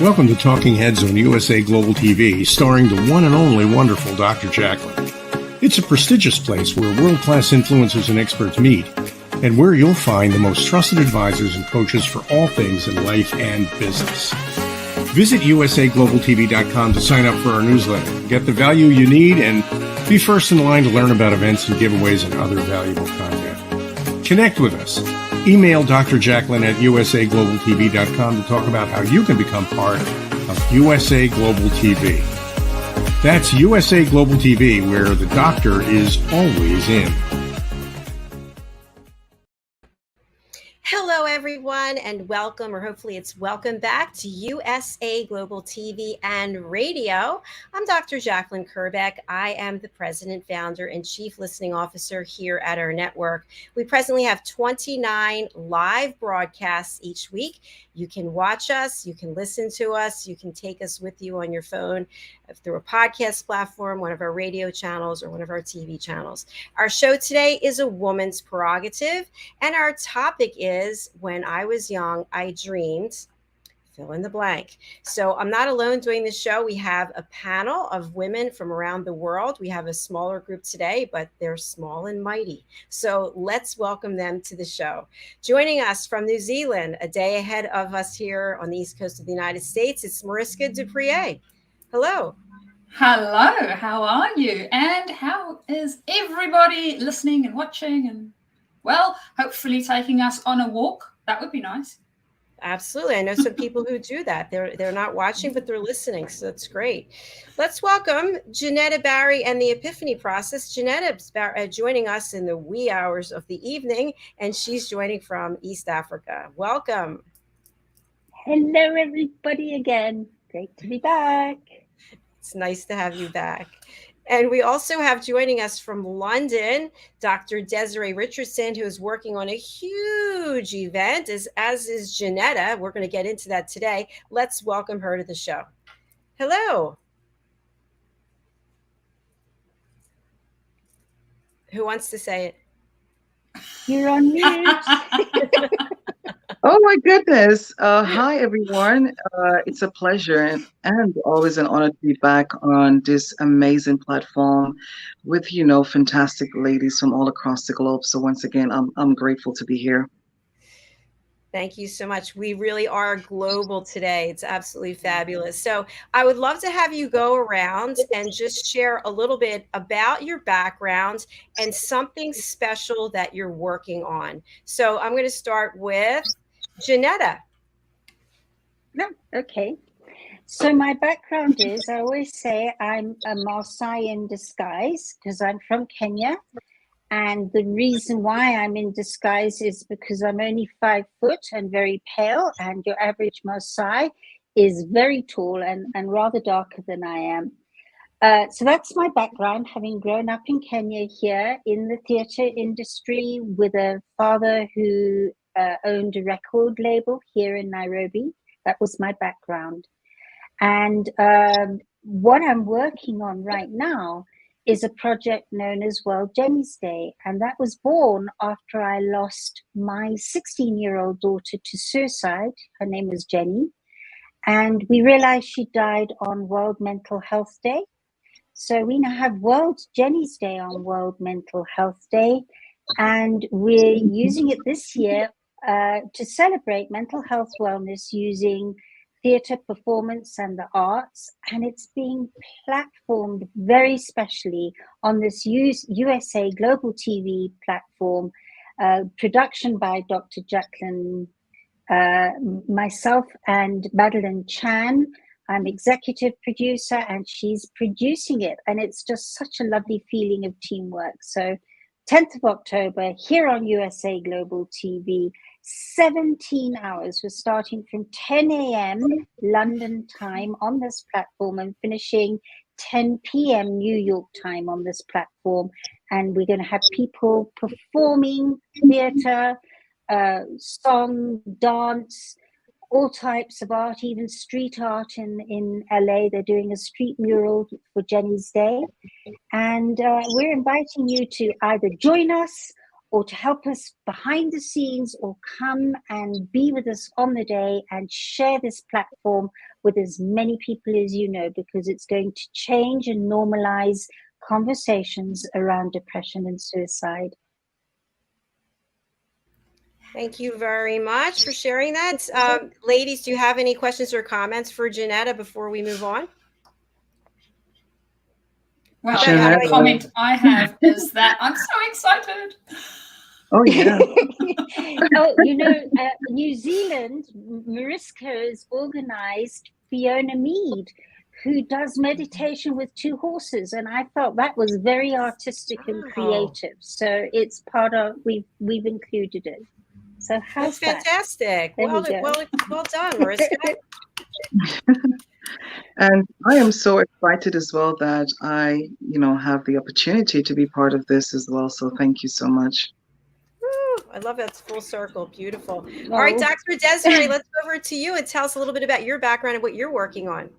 Welcome to Talking Heads on USA Global TV, starring the one and only wonderful Dr. JACALYN. It's a prestigious place where world-class influencers and experts meet, and where you'll find the most trusted advisors and coaches for all things in life and business. Visit usaglobaltv.com to sign up for our newsletter, get the value you need, and be first in line to learn about events and giveaways and other valuable content. Connect with us. Email Dr. JACALYN at usaglobaltv.com to talk about how you can become part of USA Global TV. That's USA Global TV, where the doctor is always in. Hello, everyone, and welcome, or hopefully it's welcome back to USA Global TV and Radio. I'm Dr. JACALYN KERBECK. I am the president, founder, and chief listening officer here at our network. We presently have 29 live broadcasts each week. You can watch us, you can listen to us, you can take us with you on your phone through a podcast platform, one of our radio channels, or one of our TV channels. Our show today is a woman's prerogative, and our topic is, when I was young, I dreamed, fill in the blank. So I'm not alone doing the show. We have a panel of women from around the world. We have a smaller group today, but they're small and mighty. So let's welcome them to the show. Joining us from New Zealand, a day ahead of us here on the East Coast of the United States, it's MARISKA. Hello. Hello, how are you? And how is everybody listening and watching and, well, hopefully taking us on a walk? That would be nice. Absolutely. I know some people who do that. They're not watching, but they're listening. So that's great. Let's welcome Janetta Barry and the Epiphany Process. Janetta's joining us in the wee hours of the evening, and she's joining from East Africa. Welcome. Hello, everybody again. Great to be back. It's nice to have you back. And we also have joining us from London, Dr. DESZIREE Richardson, who is working on a huge event, as is Janetta. We're going to get into that today. Let's welcome her to the show. Hello. Who wants to say it? You're on mute. Oh my goodness. Hi, everyone. It's a pleasure and always an honor to be back on this amazing platform with, fantastic ladies from all across the globe. So once again, I'm grateful to be here. Thank you so much. We really are global today. It's absolutely fabulous. So I would love to have you go around and just share a little bit about your background and something special that you're working on. So I'm going to start with Janetta. No, okay. So my background is, I always say I'm a Maasai in disguise because I'm from Kenya. And the reason why I'm in disguise is because I'm only 5 foot and very pale, and your average Maasai is very tall and rather darker than I am. So that's my background, having grown up in Kenya here in the theatre industry with a father who owned a record label here in Nairobi. That was my background. And what I'm working on right now is a project known as World Jenny's Day. And that was born after I lost my 16-year-old daughter to suicide. Her name was Jenny. And we realized she died on World Mental Health Day. So we now have World Jenny's Day on World Mental Health Day. And we're using it this year to celebrate mental health wellness using theatre, performance, and the arts, and it's being platformed very specially on this USA Global TV platform, production by Dr. JACALYN, myself and Madalene Chan. I'm executive producer, and she's producing it, and it's just such a lovely feeling of teamwork. So 10th of October, here on USA Global TV, 17 hours. We're starting from 10 a.m. London time on this platform and finishing 10 p.m. New York time on this platform. And we're going to have people performing theatre, song, dance, all types of art, even street art in LA. They're doing a street mural for Jenny's Day. And we're inviting you to either join us or to help us behind the scenes, or come and be with us on the day and share this platform with as many people as you know, because it's going to change and normalize conversations around depression and suicide. Thank you very much for sharing that. Ladies, do you have any questions or comments for Janetta before we move on? Well, Janetta. the comment I have is that I'm so excited. Oh, yeah. Oh, you know, New Zealand, Mariska has organized Fiona Mead, who does meditation with 2 horses, and I felt that was very artistic and creative. So it's part of, we've included it. So how's That's fantastic. Well done, Mariska. And I am so excited as well that I, have the opportunity to be part of this as well. So thank you so much. Woo, I love that. It's full circle. Beautiful. All right, Dr. Desiree, let's go over to you and tell us a little bit about your background and what you're working on.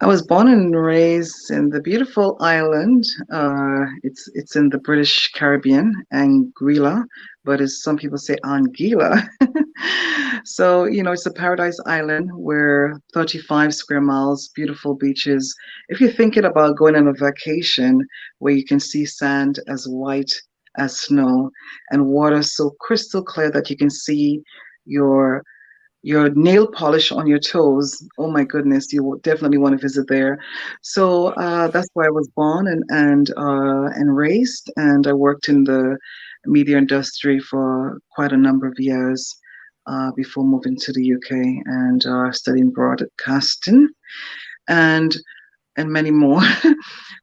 I was born and raised in the beautiful island. It's in the British Caribbean, Anguilla, but as some people say, Anguilla. So, it's a paradise island where 35 square miles, beautiful beaches. If you're thinking about going on a vacation where you can see sand as white as snow and water so crystal clear that you can see your nail polish on your toes, oh my goodness, you will definitely want to visit there. So that's where I was born and raised, and I worked in the media industry for quite a number of years before moving to the UK and studying broadcasting and many more.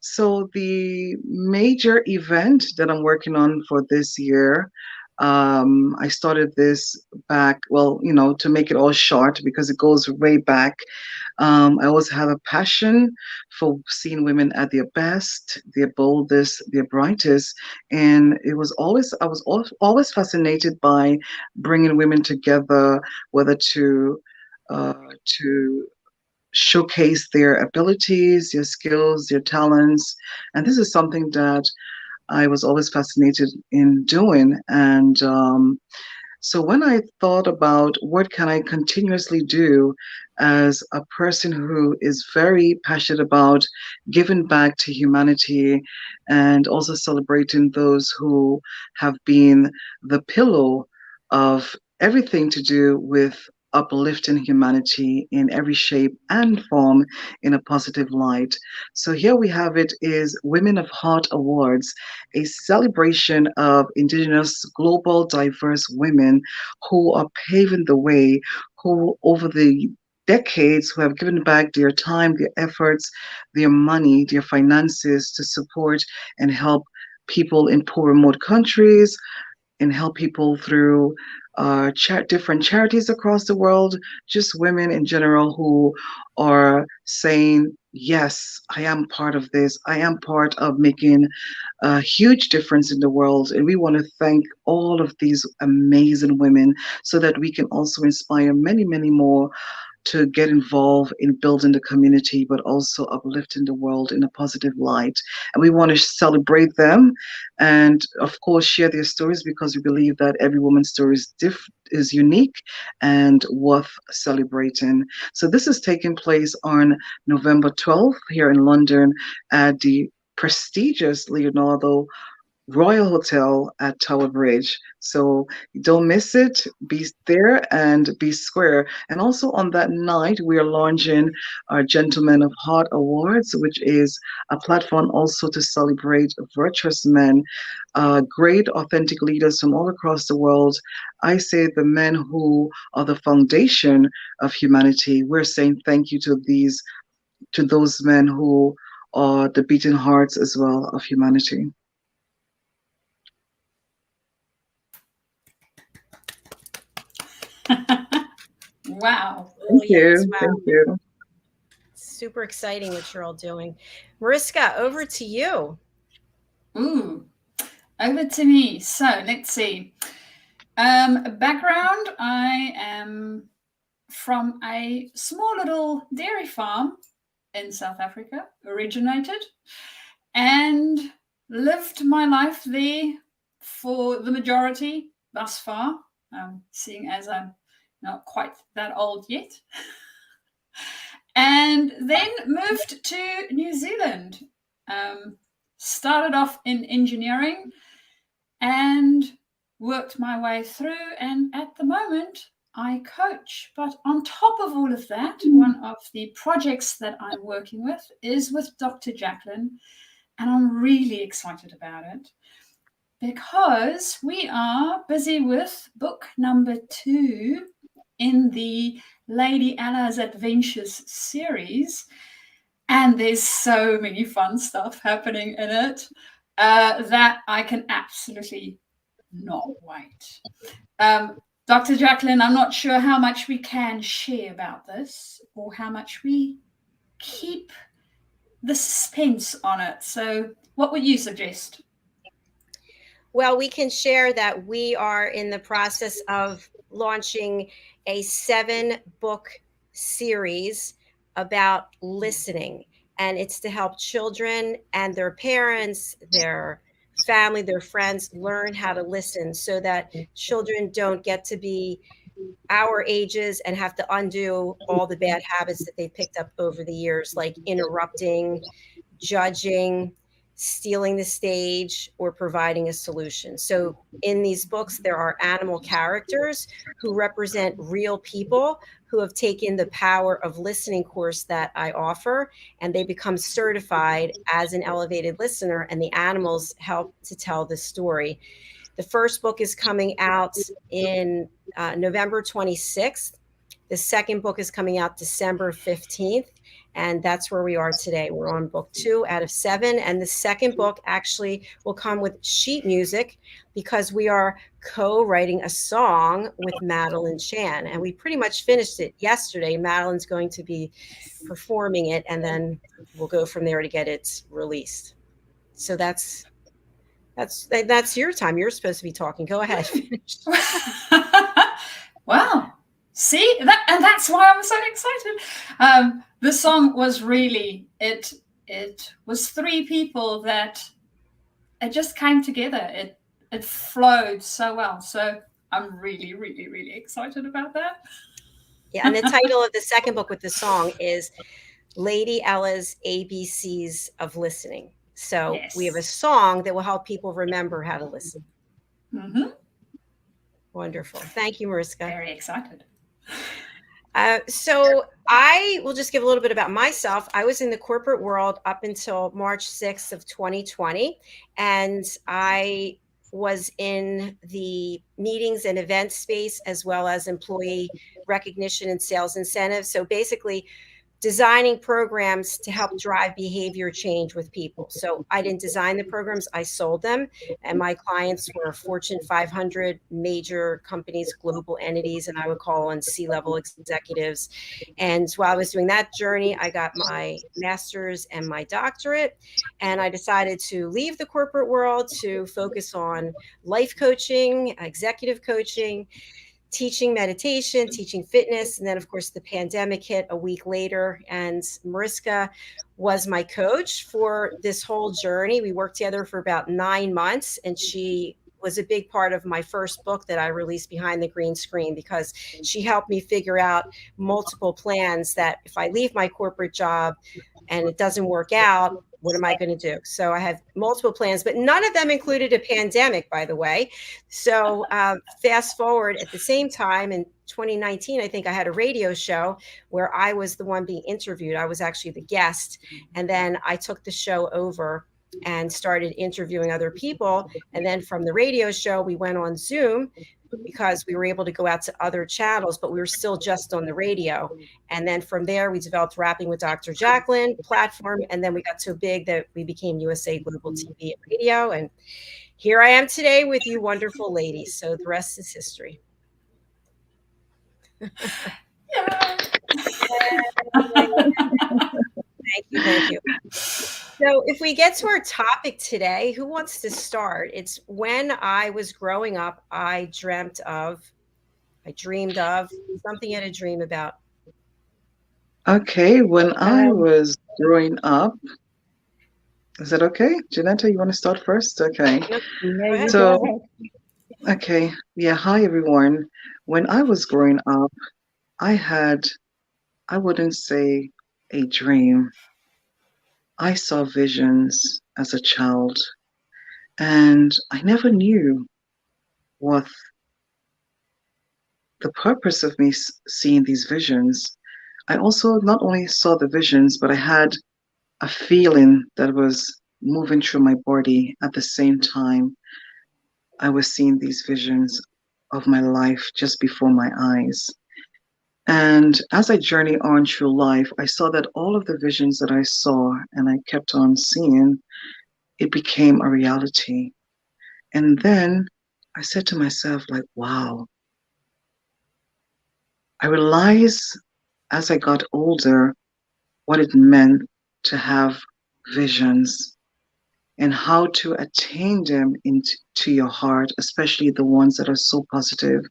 So the major event that I'm working on for this year, I started this back, to make it all short because it goes way back. I always have a passion for seeing women at their best, their boldest, their brightest. And I was always fascinated by bringing women together, whether to showcase their abilities, their skills, their talents. And this is something that I was always fascinated in doing. And so when I thought about what can I continuously do as a person who is very passionate about giving back to humanity and also celebrating those who have been the pillow of everything to do with uplifting humanity in every shape and form in a positive light. So here we have it is Women of Heart Awards, a celebration of Indigenous global diverse women who are paving the way, who over the decades who have given back their time, their efforts, their money, their finances to support and help people in poor remote countries and help people through different charities across the world, just women in general who are saying, yes, I am part of this. I am part of making a huge difference in the world. And we want to thank all of these amazing women so that we can also inspire many, many more to get involved in building the community, but also uplifting the world in a positive light. And we want to celebrate them and, of course, share their stories because we believe that every woman's story is unique and worth celebrating. So this is taking place on November 12th here in London at the prestigious Leonardo Royal Hotel at Tower Bridge. So don't miss it. Be there and be square. And also on that night, we are launching our Gentlemen of Heart Awards, which is a platform also to celebrate virtuous men, great authentic leaders from all across the world. I say the men who are the foundation of humanity. We're saying thank you to those men who are the beating hearts as well of humanity. Wow. Thank you. Wow. Thank you. Super exciting what you're all doing. Mariska, over to you. Ooh, over to me. So let's see. Background, I am from a small little dairy farm in South Africa, originated, and lived my life there for the majority thus far, seeing as I'm not quite that old yet. and then moved to New Zealand. Started off in engineering and worked my way through, and at the moment I coach. But on top of all of that, one of the projects that I'm working with is with Dr. JACALYN, and I'm really excited about it because we are busy with book number 2 in the Lady Ella's Adventures series, and there's so many fun stuff happening in it that I can absolutely not wait. Dr. JACALYN, I'm not sure how much we can share about this or how much we keep the suspense on it. So what would you suggest? Well, we can share that we are in the process of launching a 7-book series about listening. And it's to help children and their parents, their family, their friends learn how to listen so that children don't get to be our ages and have to undo all the bad habits that they've picked up over the years, like interrupting, judging, stealing the stage, or providing a solution. So in these books, there are animal characters who represent real people who have taken the power of listening course that I offer, and they become certified as an elevated listener, and the animals help to tell the story. The first book is coming out in November 26th. The second book is coming out December 15th. And that's where we are today. We're on book 2 out of 7. And the second book actually will come with sheet music because we are co-writing a song with Madalene Chan. And we pretty much finished it yesterday. Madalene's going to be performing it, and then we'll go from there to get it released. So that's your time. You're supposed to be talking. Go ahead. Wow. See, that's why I'm so excited. The song was really, it was 3 people that it just came together. It flowed so well. So I'm really, really, really excited about that. Yeah, and the title of the second book with the song is Lady Ella's ABCs of Listening. So yes, we have a song that will help people remember how to listen. Mm-hmm. Wonderful. Thank you, Mariska. Very excited. So I will just give a little bit about myself. I was in the corporate world up until March 6th of 2020, and I was in the meetings and event space as well as employee recognition and sales incentives. So basically designing programs to help drive behavior change with people. So I didn't design the programs, I sold them. And my clients were Fortune 500 major companies, global entities, and I would call on C-level executives. And while I was doing that journey, I got my master's and my doctorate. And I decided to leave the corporate world to focus on life coaching, executive coaching, teaching meditation, teaching fitness. And then, of course, the pandemic hit a week later, and Mariska was my coach for this whole journey. We worked together for about 9 months, and she was a big part of my first book that I released, Behind the Green Screen, because she helped me figure out multiple plans that if I leave my corporate job and it doesn't work out, what am I going to do? So I have multiple plans, but none of them included a pandemic, by the way. So fast forward, at the same time in 2019, I think I had a radio show where I was the one being interviewed. I was actually the guest. And then I took the show over and started interviewing other people. And then from the radio show, we went on Zoom because we were able to go out to other channels, but we were still just on the radio. And then from there, we developed Rapping with Dr. JACALYN platform. And then we got so big that we became USA Global TV and Radio. And here I am today with you wonderful ladies. So the rest is history. Thank you. So if we get to our topic today, who wants to start? It's when I was growing up, I dreamed of something you had a dream about. Okay, when I was growing up, is that okay? Janetta, you want to start first? Okay. No, so, okay. Yeah, hi everyone. When I was growing up, I wouldn't say a dream. I saw visions as a child, and I never knew what the purpose of me seeing these visions. I also not only saw the visions, but I had a feeling that was moving through my body at the same time. I was seeing these visions of my life just before my eyes. And as I journey on through life, I saw that all of the visions that I saw and I kept on seeing, it became a reality. And then I said to myself, like, wow. I realized as I got older what it meant to have visions and how to attain them into your heart, especially the ones that are so positive.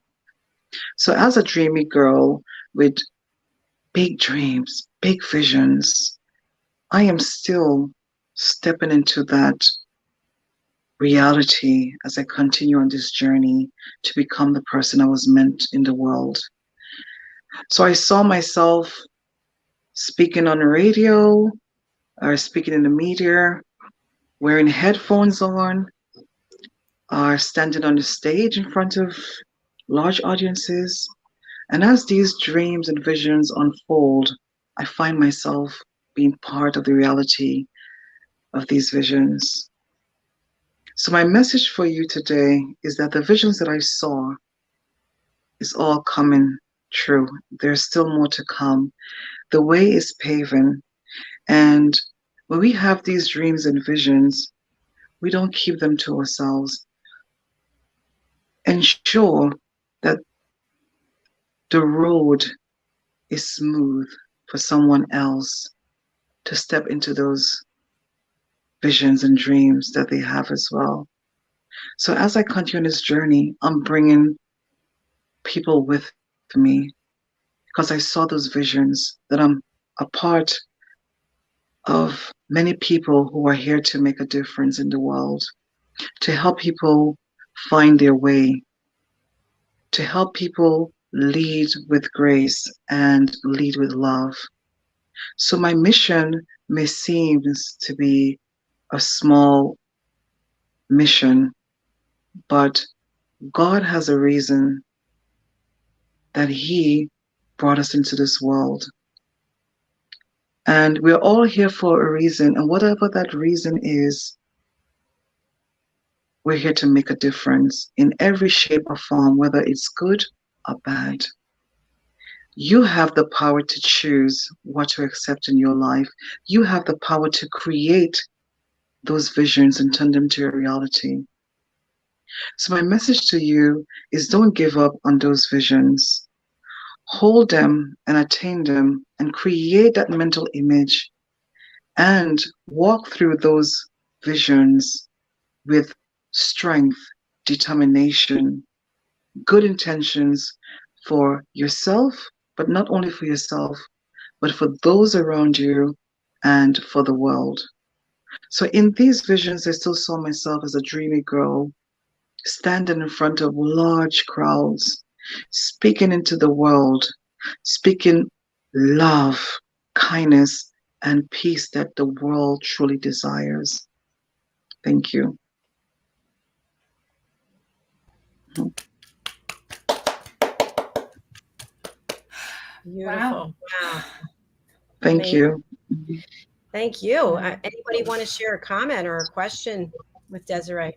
So as a dreamy girl with big dreams, big visions, I am still stepping into that reality as I continue on this journey to become the person I was meant in the world. So I saw myself speaking on the radio or speaking in the media, wearing headphones on, or standing on the stage in front of large audiences. And as these dreams and visions unfold, I find myself being part of the reality of these visions. So my message for you today is that the visions that I saw is all coming true. There's still more to come. The way is paving. And when we have these dreams and visions, we don't keep them to ourselves. Ensure that the road is smooth for someone else to step into those visions and dreams that they have as well. So as I continue on this journey, I'm bringing people with me because I saw those visions, that I'm a part of many people who are here to make a difference in the world, to help people find their way, to help people lead with grace and lead with love. So my mission may seem to be a small mission, but God has a reason that He brought us into this world. And we're all here for a reason, and whatever that reason is, we're here to make a difference in every shape or form, whether it's good or bad. You have the power to choose what to accept in your life. You have the power to create those visions and turn them to a reality. So my message to you is don't give up on those visions. Hold them and attain them and create that mental image and walk through those visions with strength, determination, good intentions for yourself, but not only for yourself, but for those around you and for the world. So in these visions, I still saw myself as a dreamy girl, standing in front of large crowds, speaking into the world, speaking love, kindness, and peace that the world truly desires. Thank you. Beautiful. Wow. Thank you. Thank you. Anybody want to share a comment or a question with Desiree?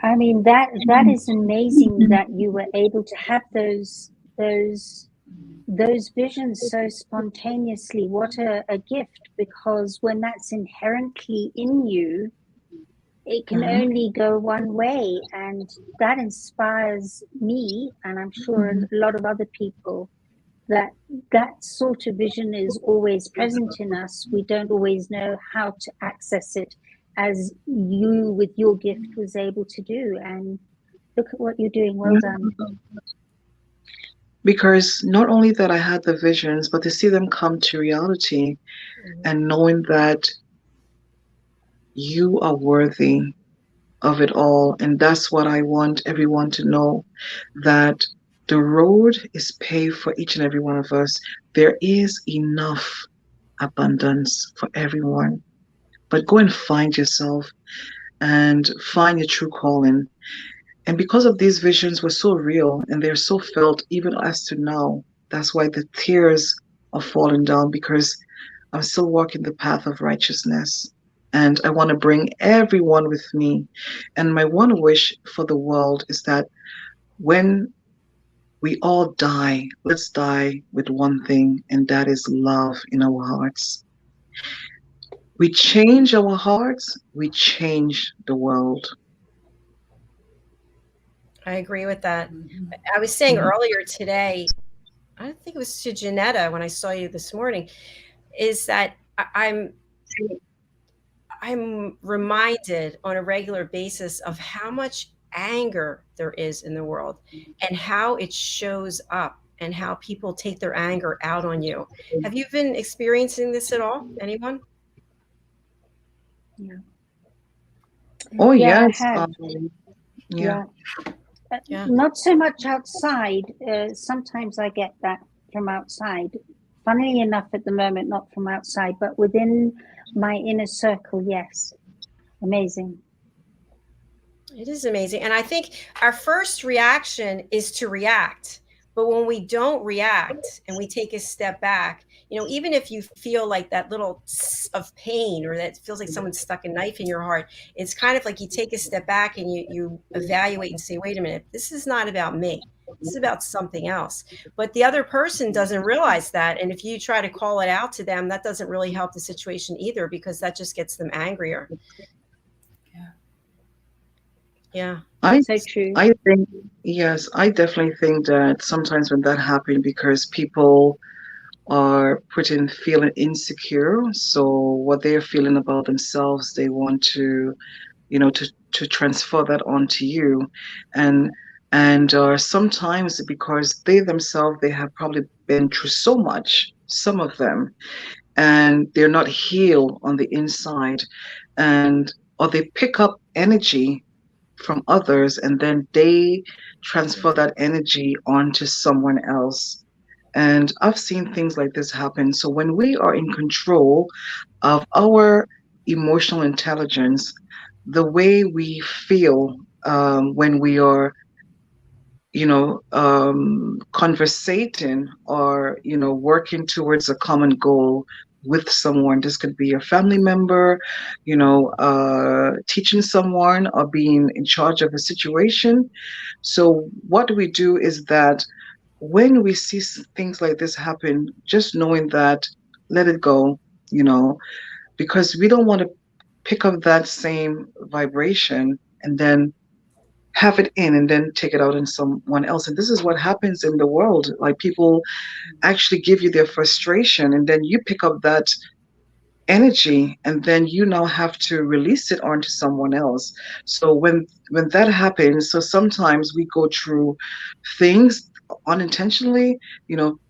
I mean, that is amazing that you were able to have those visions so spontaneously. What a gift, because when that's inherently in you, it can only go one way, and that inspires me, and I'm sure a lot of other people, that sort of vision is always present in us. We don't always know how to access it, as you with your gift was able to do. And look at what you're doing. Well done. Because not only that I had the visions, but to see them come to reality and knowing that you are worthy of it all. And that's what I want everyone to know, that the road is paved for each and every one of us. there is enough abundance for everyone. But go and find yourself and find your true calling. And because of these visions were so real and they're so felt even as to now, that's why the tears are falling down, because I'm still walking the path of righteousness. And I want to bring everyone with me. And my one wish for the world is that when we all die, let's die with one thing, and that is love in our hearts. We change our hearts, we change the world. I agree with that. I was saying earlier today, I think it was to Janetta when I saw you this morning, is that I'm reminded on a regular basis of how much anger there is in the world and how it shows up and how people take their anger out on you. Have you been experiencing this at all? Anyone? Yeah. Oh, Yeah, yes. I have. Yeah. Yeah. Not so much outside. Sometimes I get that from outside. Funnily enough, at the moment, not from outside, but within my inner circle, yes. Amazing. It is amazing. And I think our first reaction is to react. But when we don't react and we take a step back, you know, even if you feel like that little of pain or that feels like someone stuck a knife in your heart, it's kind of like you take a step back and you evaluate and say, wait a minute, this is not about me. This is about something else. But the other person doesn't realize that. And if you try to call it out to them, that doesn't really help the situation either, because that just gets them angrier. Yeah. So true. I think, yes, I definitely think that sometimes when that happens, because people are feeling insecure, so what they're feeling about themselves, they want to, to transfer that onto you. And sometimes because they themselves, they have probably been through so much, some of them, and they're not healed on the inside, or they pick up energy from others, and then they transfer that energy onto someone else. And I've seen things like this happen. So when we are in control of our emotional intelligence, the way we feel when we are, conversating or, working towards a common goal with someone. This could be a family member, teaching someone or being in charge of a situation. So what we do is that when we see things like this happen, just knowing that, let it go, because we don't want to pick up that same vibration and then have it in and then take it out on someone else. And this is what happens in the world. Like, people actually give you their frustration, and then you pick up that energy, and then you now have to release it onto someone else. So when that happens, so sometimes we go through things unintentionally,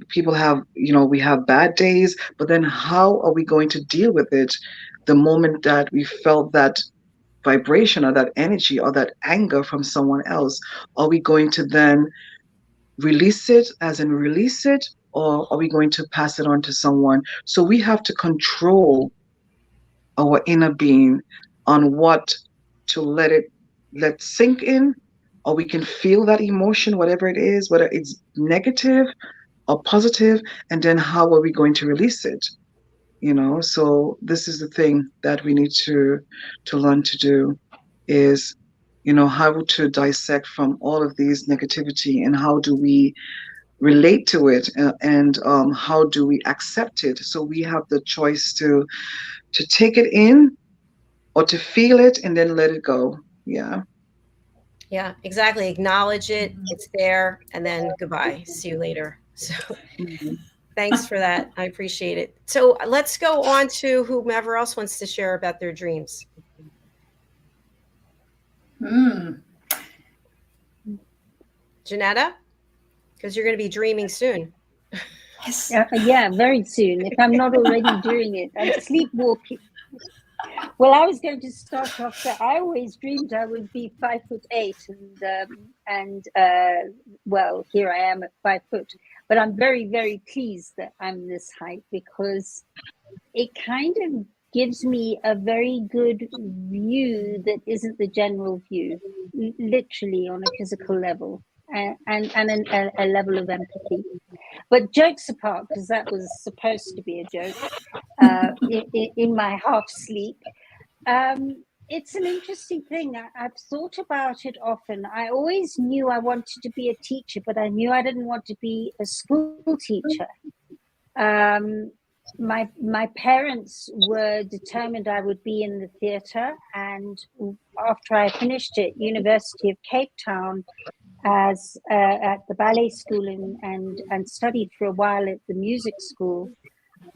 people have, we have bad days, but then how are we going to deal with it the moment that we felt that vibration or that energy or that anger from someone else? Are we going to then release it, or are we going to pass it on to someone? So we have to control our inner being on what to let sink in, or we can feel that emotion, whatever it is, whether it's negative or positive, and then how are we going to release it? So this is the thing that we need to learn to do, is how to dissect from all of these negativity, and how do we relate to it, and how do we accept it. So we have the choice to take it in or to feel it and then let it go. Yeah Exactly. Acknowledge it, it's there, and then goodbye, see you later. So thanks for that. I appreciate it. So let's go on to whomever else wants to share about their dreams. Janetta, because you're going to be dreaming soon. Yes. Yeah, very soon, if I'm not already doing it. I'm sleepwalking. Well, I was going to start off that I always dreamed I would be 5'8", and well, here I am at 5 foot. But I'm very, very pleased that I'm this height, because it kind of gives me a very good view that isn't the general view, literally on a physical level, and a level of empathy. But jokes apart, because that was supposed to be a joke in my half sleep. It's an interesting thing. I've thought about it often. I always knew I wanted to be a teacher, but I knew I didn't want to be a school teacher. My parents were determined I would be in the theatre, and after I finished at University of Cape Town as at the ballet school and studied for a while at the music school,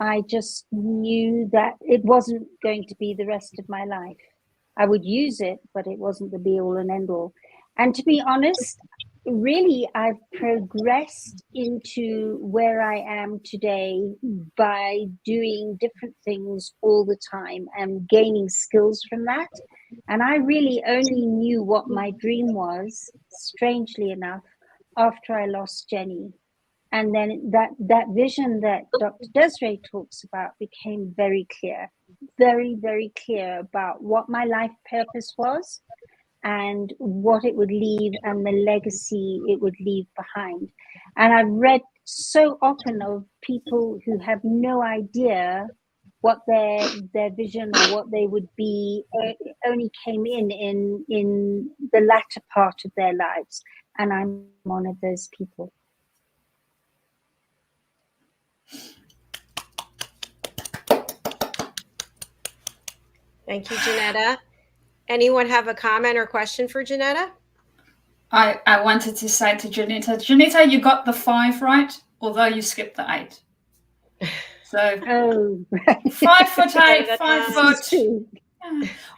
I just knew that it wasn't going to be the rest of my life. I would use it, but it wasn't the be all and end all. And to be honest, really, I've progressed into where I am today by doing different things all the time and gaining skills from that. And I really only knew what my dream was, strangely enough, after I lost Jenny. And then that vision that Dr. DESZIREE talks about became very clear, very, very clear about what my life purpose was and what it would leave and the legacy it would leave behind. And I've read so often of people who have no idea what their vision or what they would be only came in the latter part of their lives. And I'm one of those people. Thank you, Janetta. Anyone have a comment or question for Janetta? I wanted to say to Janetta, Janetta, you got the 5 right, although you skipped the 8. So 5'8", 5 foot. Yeah.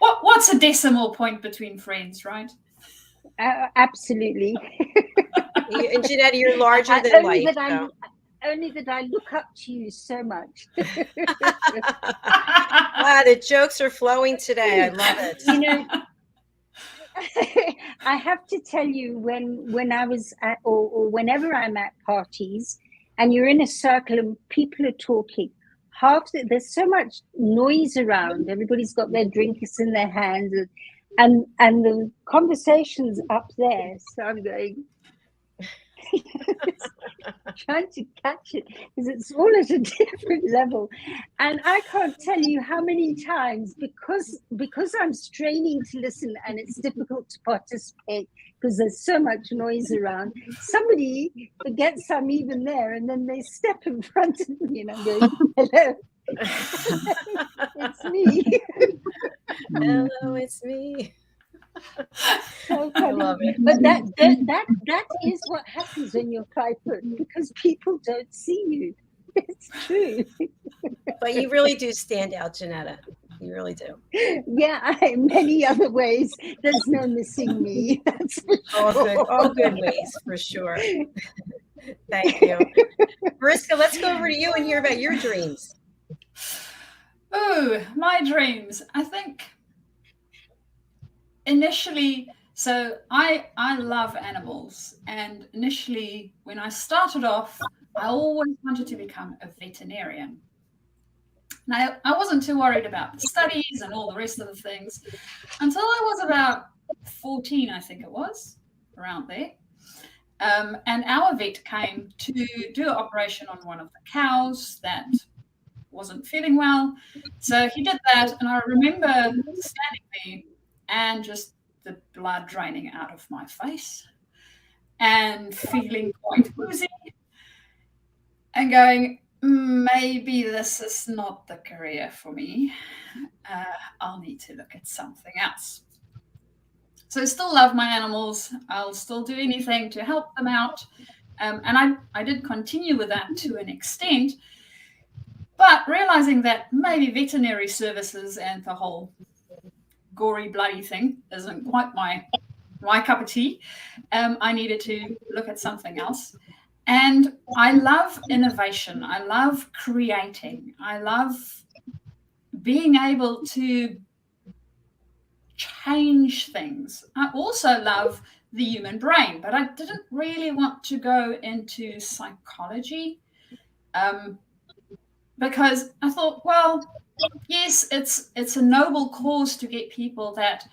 What's a decimal point between friends, right? Absolutely. And Janetta, you're larger than life. Only that I look up to you so much. Wow, the jokes are flowing today. I love it. You know, I have to tell you, when I was at, or whenever I'm at parties and you're in a circle and people are talking, there's so much noise around. Everybody's got their drinks in their hands, and the conversation's up there. So I'm going, trying to catch it because it's all at a different level, and I can't tell you how many times, because I'm straining to listen and it's difficult to participate because there's so much noise around, somebody forgets I'm even there and then they step in front of me and I'm going, hello. It's me. Hello, it's me. So funny. I love it. But that is what happens when you're 5 foot, because people don't see you. It's true. But you really do stand out, Janetta. You really do. Yeah, in many other ways. There's no missing me. That's for sure. All good ways, for sure. Thank you. Mariska, let's go over to you and hear about your dreams. Oh, my dreams. I think initially, so I love animals, and initially when I started off, I always wanted to become a veterinarian. Now, I wasn't too worried about the studies and all the rest of the things until I was about 14, I think it was, around there. And our vet came to do an operation on one of the cows that wasn't feeling well. So he did that, and I remember standing there and just the blood draining out of my face and feeling quite woozy and going, maybe this is not the career for me. I'll need to look at something else. So I still love my animals. I'll still do anything to help them out. And I did continue with that to an extent, but realizing that maybe veterinary services and the whole gory, bloody thing isn't quite my cup of tea, I needed to look at something else. And I love innovation. I love creating. I love being able to change things. I also love the human brain, but I didn't really want to go into psychology because I thought, well, yes, it's a noble cause to get people that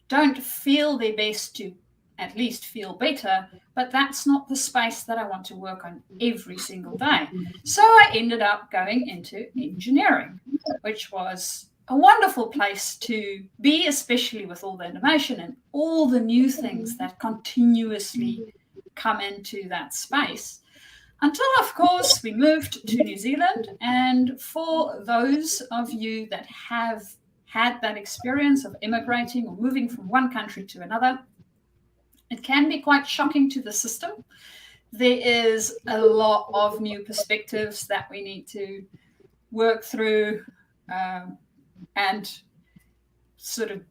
don't feel their best to at least feel better, but that's not the space that I want to work on every single day. So I ended up going into engineering, which was a wonderful place to be, especially with all the innovation and all the new things that continuously come into that space. Until, of course, we moved to New Zealand. And for those of you that have had that experience of immigrating or moving from one country to another, it can be quite shocking to the system. There is a lot of new perspectives that we need to work through and sort of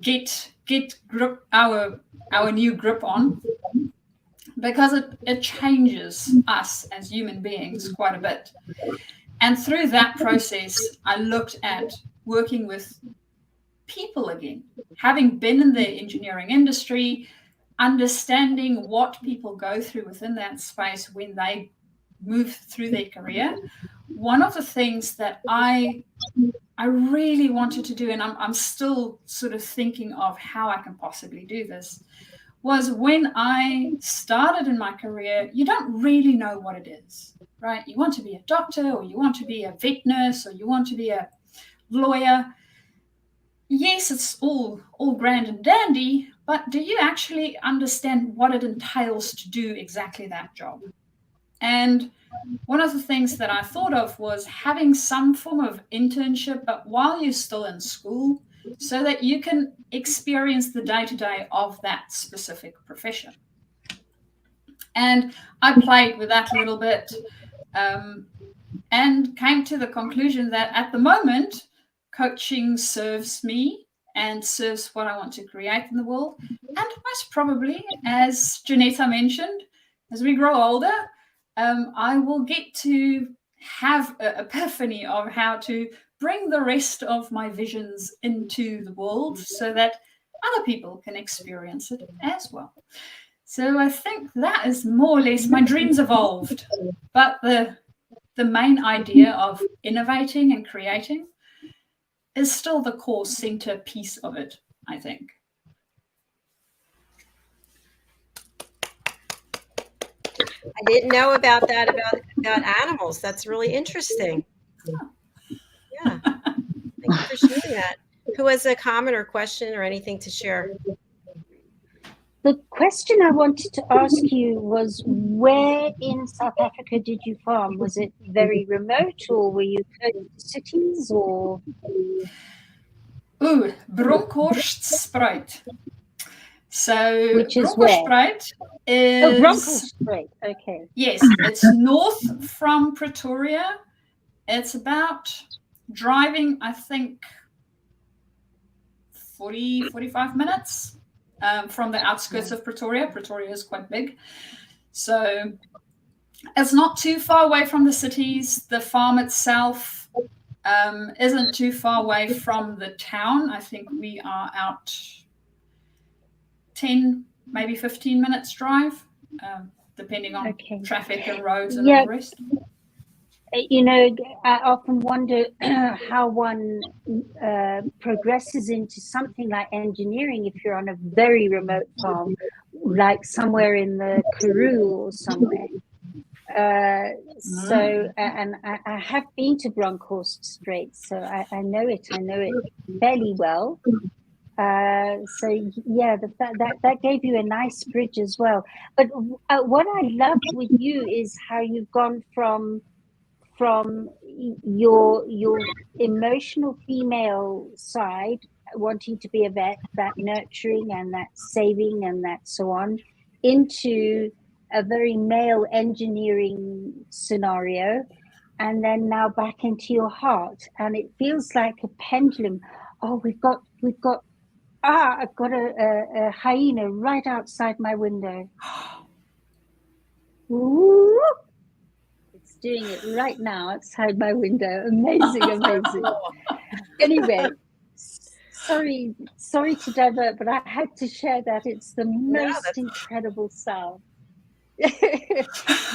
get our new grip on, because it changes us as human beings quite a bit. And through that process, I looked at working with people again, having been in the engineering industry, understanding what people go through within that space when they move through their career. One of the things that I really wanted to do, and I'm still sort of thinking of how I can possibly do this, was when I started in my career, you don't really know what it is, right? You want to be a doctor, or you want to be a vet nurse, or you want to be a lawyer. Yes, it's all grand and dandy, but do you actually understand what it entails to do exactly that job? And one of the things that I thought of was having some form of internship, but while you're still in school, so that you can experience the day-to-day of that specific profession. And I played with that a little bit and came to the conclusion that at the moment, coaching serves me and serves what I want to create in the world. And most probably, as Janetta mentioned, as we grow older, I will get to have an epiphany of how to bring the rest of my visions into the world so that other people can experience it as well. So I think that is more or less my dreams evolved. But the main idea of innovating and creating is still the core center piece of it, I think. I didn't know about that, about animals. That's really interesting. Yeah. Thank you for sharing that. Who has a comment or question or anything to share? The question I wanted to ask you was, where in South Africa did you farm? Was it very remote, or were you close to cities, or? Ooh, Bronkhorstspruit. So which is where? Bronkhorstspruit is... Oh, Bronkhorstspruit, okay. Yes, it's north from Pretoria. It's about driving, I think, 45 minutes from the outskirts of Pretoria. Pretoria is quite big. So it's not too far away from the cities. The farm itself isn't too far away from the town. I think we are out 10, maybe 15 minutes drive, depending on traffic and roads and all the rest. You know, I often wonder how one progresses into something like engineering if you're on a very remote farm, like somewhere in the Karoo or somewhere. So, and I have been to Bronkhorstspruit, so I know it fairly well. So yeah, that gave you a nice bridge as well. But what I loved with you is how you've gone from your emotional female side, wanting to be a vet, that nurturing and that saving and that so on, into a very male engineering scenario, and then now back into your heart. And it feels like a pendulum. Oh, I've got a hyena right outside my window. Ooh. Doing it right now outside my window. Amazing. Anyway, sorry to divert, but I had to share that. It's the most that's incredible sound. really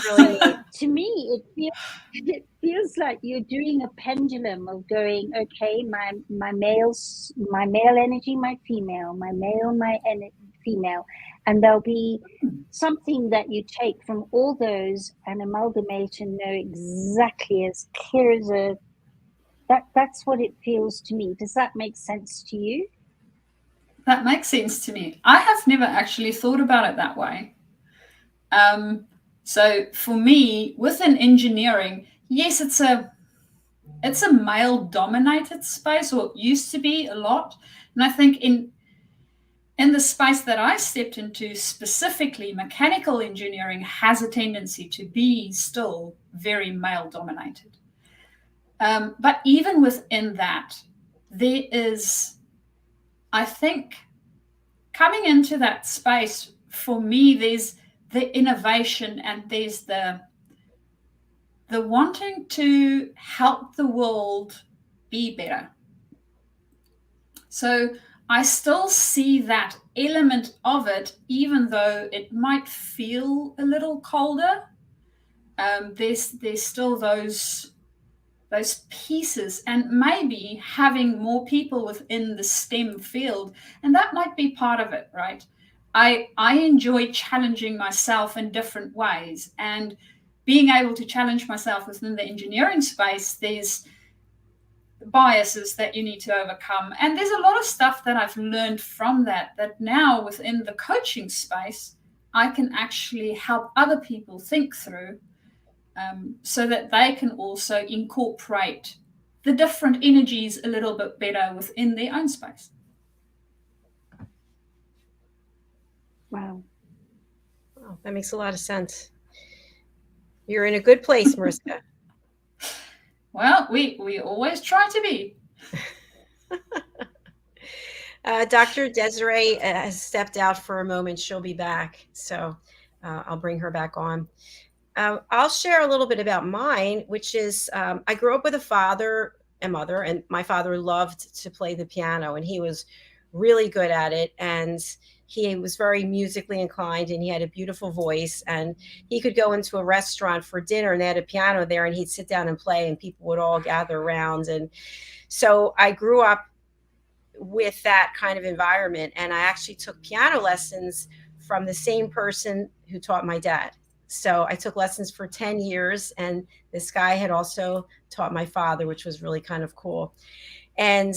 So neat. to me, it feels like you're doing a pendulum of going, okay, my male energy, my female, my male, female, and there'll be something that you take from all those and amalgamate and know exactly as clear as a. That's what it feels to me. Does that make sense to you? That makes sense to me. I have never actually thought about it that way. So for me, within engineering, yes, it's a male-dominated space, or it used to be a lot. And I think in the space that I stepped into, specifically mechanical engineering, has a tendency to be still very male-dominated. But even within that, there is, I think, coming into that space, for me, there's the innovation and there's the wanting to help the world be better. So I still see that element of it, even though it might feel a little colder. There's still those pieces, and maybe having more people within the STEM field, and that might be part of it, right? I enjoy challenging myself in different ways, and being able to challenge myself within the engineering space, there's biases that you need to overcome. And there's a lot of stuff that I've learned from that now within the coaching space, I can actually help other people think through, so that they can also incorporate the different energies a little bit better within their own space. Wow. Oh, that makes a lot of sense. You're in a good place, Mariska. Well, we always try to be. Dr. DESZIREE has stepped out for a moment. She'll be back, so I'll bring her back on. I'll share a little bit about mine, which is I grew up with a father and mother, and my father loved to play the piano, and he was really good at it. And he was very musically inclined, and he had a beautiful voice, and he could go into a restaurant for dinner and they had a piano there, and he'd sit down and play, and people would all gather around. And so I grew up with that kind of environment, and I actually took piano lessons from the same person who taught my dad. So I took lessons for 10 years, and this guy had also taught my father, which was really kind of cool. And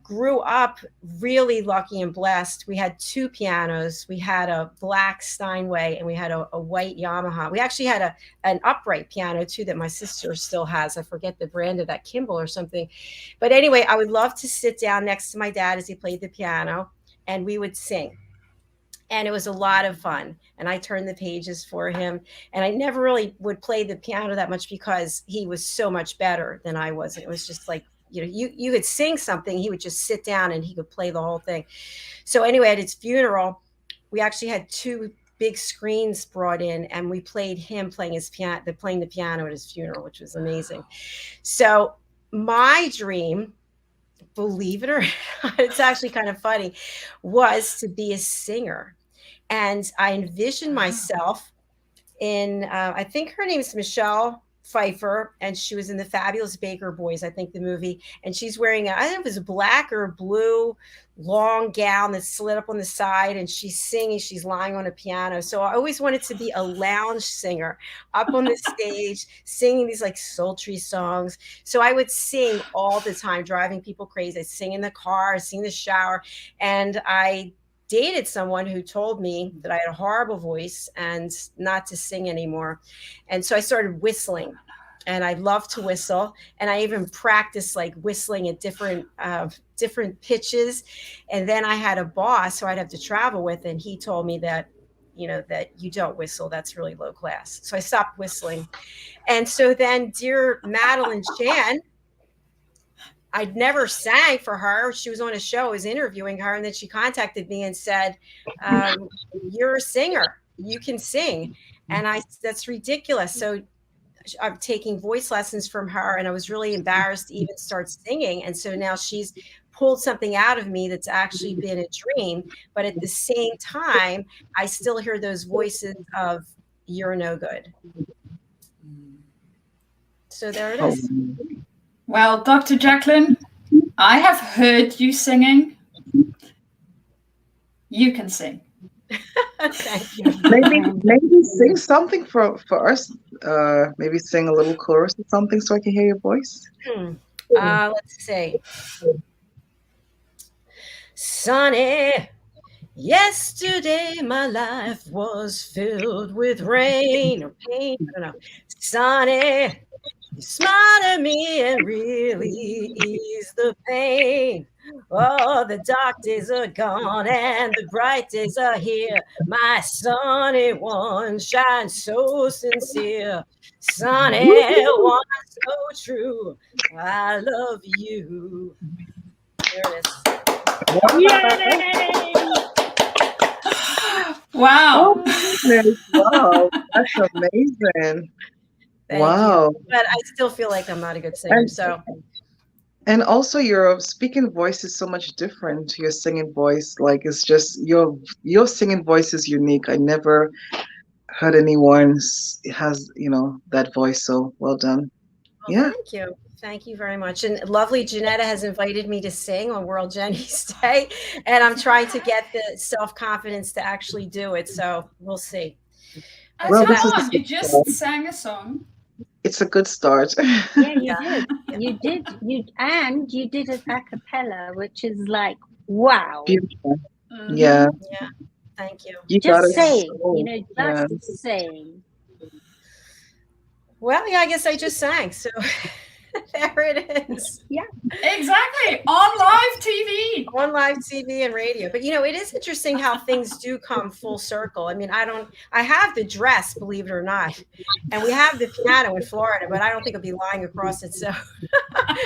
grew up really lucky and blessed. We had two pianos. We had a black Steinway and we had a white Yamaha. We actually had an upright piano too that my sister still has. I forget the brand of that, Kimball or something. But anyway, I would love to sit down next to my dad as he played the piano, and we would sing. And it was a lot of fun. And I turned the pages for him. And I never really would play the piano that much because he was so much better than I was. It was just like, you know, you could sing something, he would just sit down and he could play the whole thing. So anyway, at his funeral, we actually had two big screens brought in, and we played him playing the piano at his funeral, which was amazing. So my dream, believe it or not, it's actually kind of funny, was to be a singer. And I envisioned myself in, I think her name is Michelle Pfeiffer, and she was in the Fabulous Baker Boys, I think, the movie. And she's wearing, I think it was a black or blue long gown that slid up on the side, and she's singing, she's lying on a piano. So I always wanted to be a lounge singer up on the stage, singing these like sultry songs. So I would sing all the time, driving people crazy. I'd sing in the car, I'd sing in the shower. And I dated someone who told me that I had a horrible voice and not to sing anymore. And so I started whistling, and I love to whistle. And I even practiced like whistling at different pitches. And then I had a boss who I'd have to travel with, and he told me that, you know, that you don't whistle, that's really low class. So I stopped whistling. And so then dear Madeline Chan, I'd never sang for her. She was on a show, I was interviewing her, and then she contacted me and said, you're a singer, you can sing. And I said, that's ridiculous. So I'm taking voice lessons from her, and I was really embarrassed to even start singing. And so now she's pulled something out of me that's actually been a dream. But at the same time, I still hear those voices of, you're no good. So there it is. Well, Dr. Jacalyn, I have heard you singing. You can sing. Thank you. Maybe sing something for us. Maybe sing a little chorus or something so I can hear your voice. Let's see. Sunny, yesterday my life was filled with rain or pain. I don't know. Sunny, you smiled at me and really eased the pain. Oh, the dark days are gone and the bright days are here. My sunny one shines so sincere. Sunny one so true. I love you. There it is. Yay! Wow. Wow, that's amazing. Thank Wow. you. But I still feel like I'm not a good singer. And also your speaking voice is so much different to your singing voice. Like it's just your singing voice is unique. I never heard anyone has, that voice. So well done. Well, Yeah. thank you. Thank you very much. And lovely Janetta has invited me to sing on World Jenny's Day. And I'm trying to get the self-confidence to actually do it. So we'll see. Well, you just sang a song. It's a good start. Yeah, you did. You did it a cappella, which is like, wow. Beautiful. Yeah. Yeah. Thank you. Just saying, just saying. Well, yeah, I guess I just sang. So there it is. Yeah. Exactly. On live TV. On live TV and radio. But it is interesting how things do come full circle. I mean, I have the dress, believe it or not. And we have the piano in Florida, but I don't think I'll be lying across it. So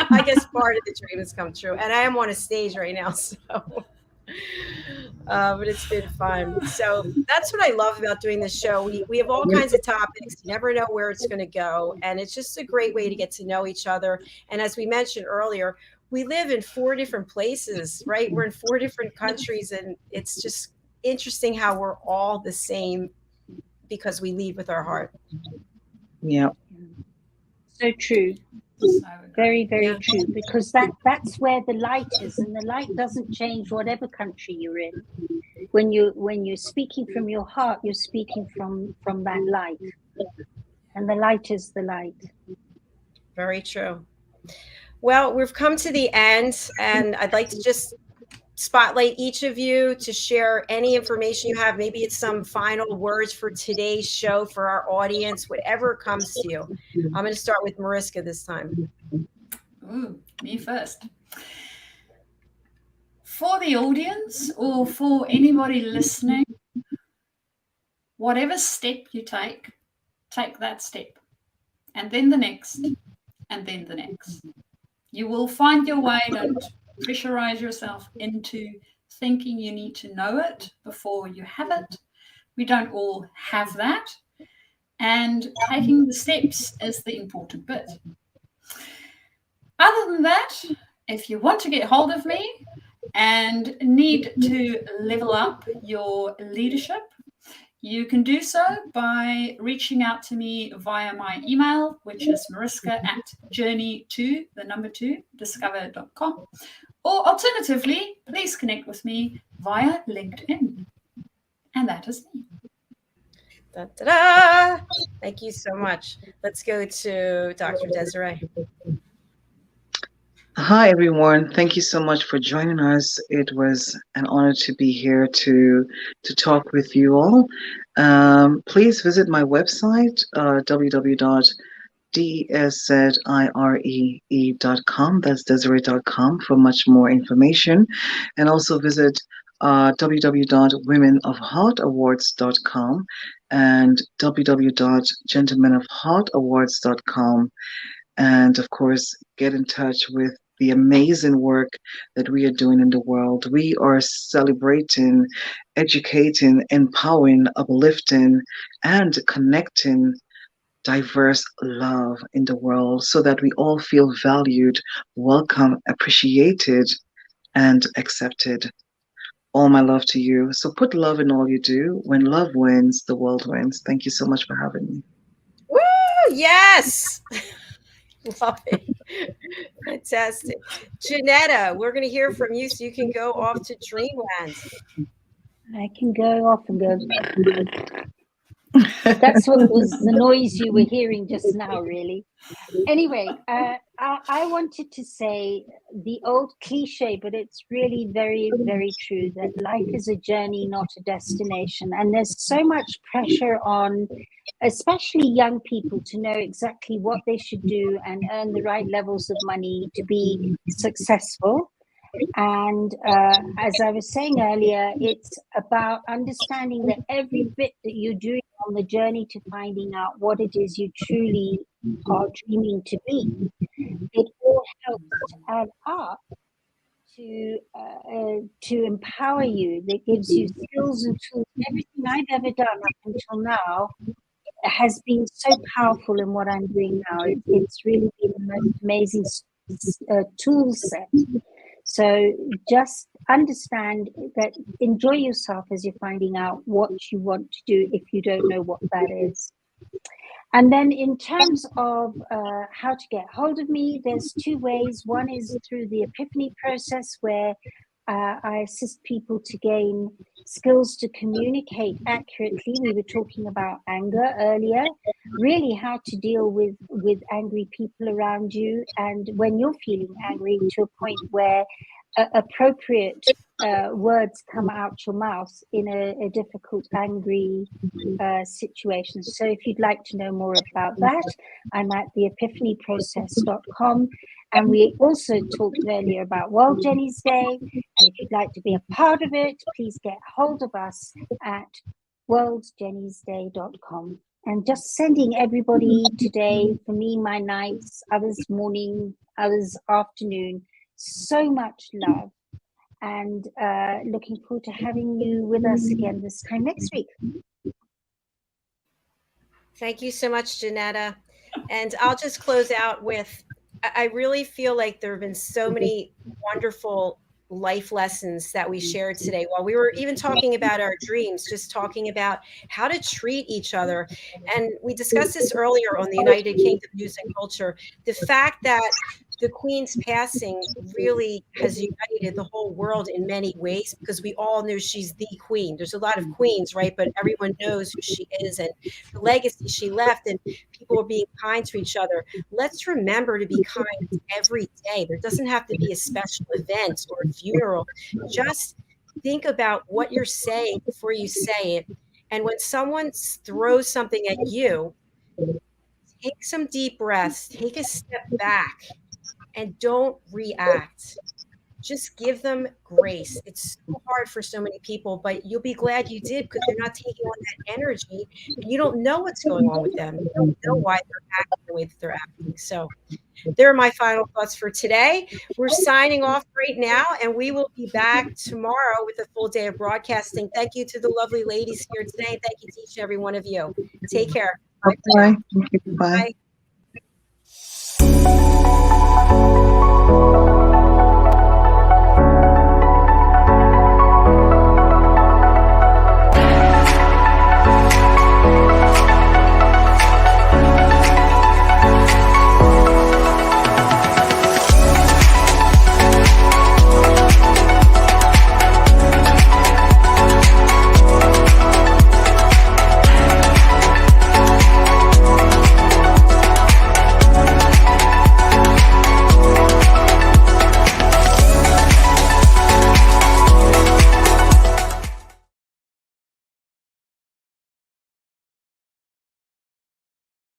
I guess part of the dream has come true. And I am on a stage right now, so but it's been fun. So that's what I love about doing this show. We have all kinds of topics. You never know where it's going to go. And it's just a great way to get to know each other. And as we mentioned earlier, we live in 4 different places, right? We're in 4 different countries. And it's just interesting how we're all the same because we lead with our heart. Yeah. So true. Very, very true, because that's where the light is, and the light doesn't change whatever country you're in. When you're speaking from your heart, you're speaking from that light, and the light is the light. Very true. Well, we've come to the end, and I'd like to just spotlight each of you to share any information you have. Maybe it's some final words for today's show for our audience, whatever comes to you. I'm going to start with Mariska this time. Ooh, me first. For the audience or for anybody listening, whatever step you take that step, and then the next, and then the next. You will find your way. Don't pressurize yourself into thinking you need to know it before you have it. We don't all have that. And taking the steps is the important bit. Other than that, if you want to get hold of me and need to level up your leadership, you can do so by reaching out to me via my email, which is mariska@journey2discover.com. Or alternatively, please connect with me via LinkedIn. And that is me. Da-da-da. Thank you so much. Let's go to Dr. DESZIREE. Hi, everyone. Thank you so much for joining us. It was an honor to be here to talk with you all. Please visit my website, www.DESZIREE.com. That's Desiree.com for much more information. And also visit www.womenofheartawards.com and www.gentlemenofheartawards.com. And of course, get in touch with the amazing work that we are doing in the world. We are celebrating, educating, empowering, uplifting, and connecting diverse love in the world so that we all feel valued, welcome, appreciated, and accepted. All my love to you. So put love in all you do. When love wins, the world wins. Thank you so much for having me. Woo! Yes. Love it. Fantastic. Janetta, we're going to hear from you so you can go off to dreamland. I can go off and go. That's what was the noise you were hearing just now, really. Anyway, I wanted to say the old cliche, but it's really very, very true, that life is a journey, not a destination. And there's so much pressure on, especially young people, to know exactly what they should do and earn the right levels of money to be successful. And as I was saying earlier, it's about understanding that every bit that you're doing on the journey to finding out what it is you truly are dreaming to be, it all helps to add up to empower you. That gives you skills and tools. Everything I've ever done up until now has been so powerful in what I'm doing now. It's really been the most amazing tool set. So just understand that, enjoy yourself as you're finding out what you want to do if you don't know what that is. And then in terms of how to get hold of me, there's two ways. One is through the epiphany process, where I assist people to gain skills to communicate accurately. We were talking about anger earlier, really how to deal with angry people around you. And when you're feeling angry, to a point where appropriate words come out your mouth in a difficult, angry situation. So if you'd like to know more about that, I'm at theepiphanyprocess.com. And we also talked earlier about World Jenny's Day. And if you'd like to be a part of it, please get hold of us at worldjennysday.com. And just sending everybody today, for me, my nights, others morning, others afternoon, so much love. And looking forward to having you with us again this time next week. Thank you so much, Janetta. And I'll just close out with, I really feel like there have been so many wonderful life lessons that we shared today. While we were even talking about our dreams, just talking about how to treat each other. And we discussed this earlier on the United Kingdom News and Culture. The fact that the Queen's passing really has united the whole world in many ways, because we all know she's the Queen. There's a lot of queens, right? But everyone knows who she is and the legacy she left, and people are being kind to each other. Let's remember to be kind every day. There doesn't have to be a special event or a funeral. Just think about what you're saying before you say it. And when someone throws something at you, take some deep breaths, take a step back, and don't react. Just give them grace. It's so hard for so many people, but you'll be glad you did, because you're not taking on that energy and you don't know what's going on with them. You don't know why they're acting the way that they're acting. So there are my final thoughts for today. We're signing off right now, and we will be back tomorrow with a full day of broadcasting. Thank you to the lovely ladies here today. Thank you to each and every one of you. Take care. Bye. Thank you. Bye. Bye.